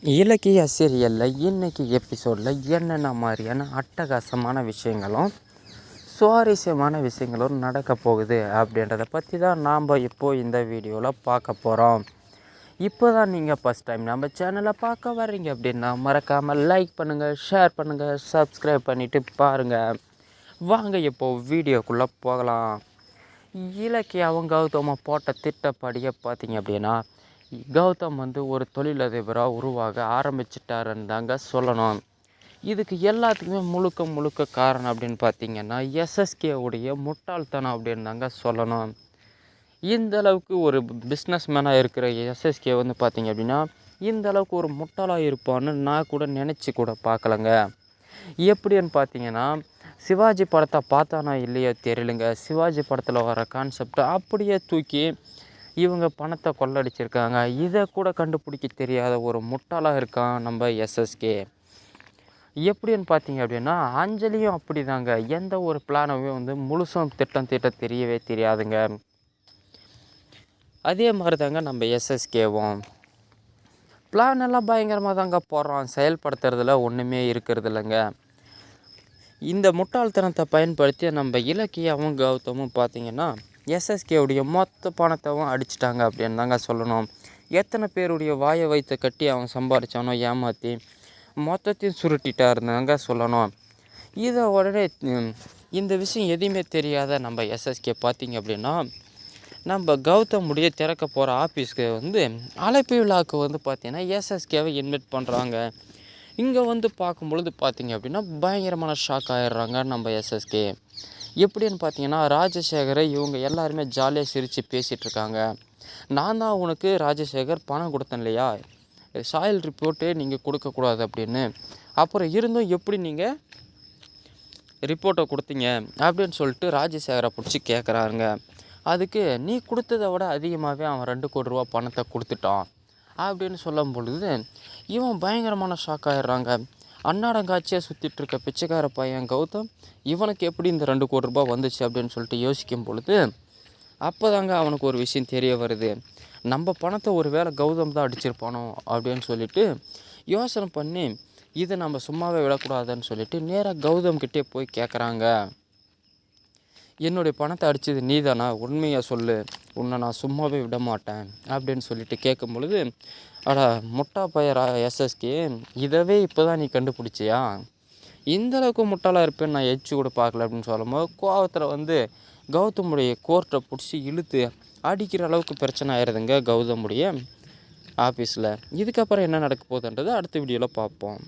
இலக்கிய சீரியலில் இன்றைக்கி எபிசோடில் என்னென்ன மாதிரியான அட்டகாசமான விஷயங்களும் சுவாரஸ்யமான விஷயங்களும் நடக்க போகுது அப்படின்றத பற்றி தான் நாம் இப்போது இந்த வீடியோவில் பார்க்க போகிறோம். இப்போ தான் நீங்கள் ஃபஸ்ட் டைம் நம்ம சேனலை பார்க்க வர்றீங்க அப்படின்னா மறக்காமல் லைக் பண்ணுங்கள், ஷேர் பண்ணுங்கள், சப்ஸ்கிரைப் பண்ணிவிட்டு பாருங்கள். வாங்க இப்போது வீடியோக்குள்ளே போகலாம். இலக்கியாவும் கௌதமும் போட்ட திட்டப்படியே பார்த்தீங்க அப்படின்னா கௌதம் ஒரு தொழிலதிபராக உருவாக ஆரம்பிச்சிட்டாருன்னு தாங்க சொல்லணும். இதுக்கு எல்லாத்துக்குமே முழுக்க காரணம் அப்படின்னு பார்த்தீங்கன்னா எஸ்எஸ்கே உடைய முட்டாள்தனம் அப்படின்னு தாங்க சொல்லணும். இந்த அளவுக்கு ஒரு பிஸ்னஸ் மேனாக இருக்கிற எஸ்எஸ்கே பார்த்தீங்க அப்படின்னா இந்த அளவுக்கு ஒரு முட்டாளாக இருப்பான்னு நான் கூட நினச்சி கூட பார்க்கலங்க. எப்படின்னு பார்த்தீங்கன்னா சிவாஜி படத்தை பார்த்தானா இல்லையோ தெரியலுங்க, சிவாஜி படத்தில் வர கான்செப்டை அப்படியே தூக்கி இவங்க பணத்தை கொள்ளடிச்சிருக்காங்க. இதை கூட கண்டுபிடிக்க தெரியாத ஒரு முட்டாளாக இருக்கான் நம்ம எஸ்எஸ்கே. எப்படின்னு பார்த்தீங்க அப்படின்னா அஞ்சலியும் அப்படி தாங்க, எந்த ஒரு பிளானவே முழுசும் திட்டம் தெரியவே தெரியாதுங்க. அதே மாதிரி தாங்க நம்ம எஸ்எஸ்கேவும் பிளான் எல்லாம் பயங்கரமாக தாங்க போடுறான், செயல்படுத்துறதுல ஒன்றுமே இருக்கிறது இல்லைங்க. இந்த முட்டாள்தனத்தை பயன்படுத்தி நம்ம இலக்கியாவும் கௌதமும் பார்த்திங்கன்னா எஸ்எஸ்கேவுடைய மொத்த பணத்தையும் அடிச்சிட்டாங்க அப்படின்னு தாங்க சொல்லணும். எத்தனை பேருடைய வாயை வைத்து கட்டி அவன் சம்பாதிச்சானோ ஏமாற்றி மொத்தத்தையும் சுருட்டிட்டாருந்தாங்க சொல்லணும். இதை உடனே இந்த விஷயம் எதுவுமே தெரியாத நம்ம எஸ்எஸ்கே பார்த்திங்க அப்படின்னா நம்ம கௌதமுடைய திறக்க போகிற ஆஃபீஸ்க்கு அழைப்பு விழாவுக்கு பார்த்திங்கன்னா எஸ்எஸ்கேவை இன்வைட் பண்ணுறாங்க. இங்கே பார்க்கும்பொழுது பார்த்திங்க அப்படின்னா பயங்கரமான ஷாக் ஆகிடுறாங்க நம்ம எஸ்எஸ்கே. எப்படின்னு பார்த்தீங்கன்னா ராஜசேகரை இவங்க எல்லாருமே ஜாலியாக சிரித்து பேசிகிட்ருக்காங்க. நான் தான் உனக்கு ராஜசேகர் பணம் கொடுத்தேன் இல்லையா, சாயில் ரிப்போர்ட்டே நீங்கள் கொடுக்கக்கூடாது அப்படின்னு, அப்புறம் இருந்தும் எப்படி நீங்கள் ரிப்போர்ட்டை கொடுத்தீங்க அப்படின்னு சொல்லிட்டு ராஜசேகரை பிடிச்சி கேட்குறாருங்க. அதுக்கு நீ கொடுத்ததை விட அதிகமாகவே அவன் 2 கோடி ரூபா பணத்தை கொடுத்துட்டான் அப்படின்னு சொல்லும் பொழுது இவன் பயங்கரமான ஷாக் ஆகிடுறாங்க. அன்னாடங்காட்சியாக சுற்றிட்டு இருக்க பிச்சைக்கார பையன் கௌதம் இவனுக்கு எப்படி இந்த 2 கோடி ரூபாய் வந்துச்சு அப்படின்னு சொல்லிட்டு யோசிக்கும் பொழுது அப்போ தாங்க அவனுக்கு ஒரு விஷயம் தெரிய வருது. நம்ம பணத்தை ஒரு வேளை கௌதம் தான் அடிச்சிருப்பானோ அப்படின்னு சொல்லிட்டு யோசனை பண்ணி இதை நம்ம சும்மாவே விடக்கூடாதுன்னு சொல்லிட்டு நேராக கௌதம்கிட்டே போய் கேட்குறாங்க. என்னுடைய பணத்தை அடித்தது நீ தானா, உண்மையாக சொல்லு, உன்னை நான் சும்மாவே விட மாட்டேன் அப்படின்னு சொல்லிட்டு கேட்கும் பொழுது அடா முட்டா பையரா எஸ்எஸ்கே, இதவே இப்போ தான் நீ கண்டுபிடிச்சியா, இந்த அளவுக்கு முட்டாளாக இருப்பேன்னு நான் எச்சு கூட பார்க்கல அப்படின்னு சொல்லும்போது கோவத்தில் கௌதமுடைய கோர்ட்டை பிடிச்சி இழுத்து அடிக்கிற அளவுக்கு பிரச்சனை ஆயிடுதுங்க கௌதமுடைய ஆஃபீஸில். இதுக்கப்புறம் என்ன நடக்க போகுதுன்றது அடுத்த வீடியோவில் பார்ப்போம்.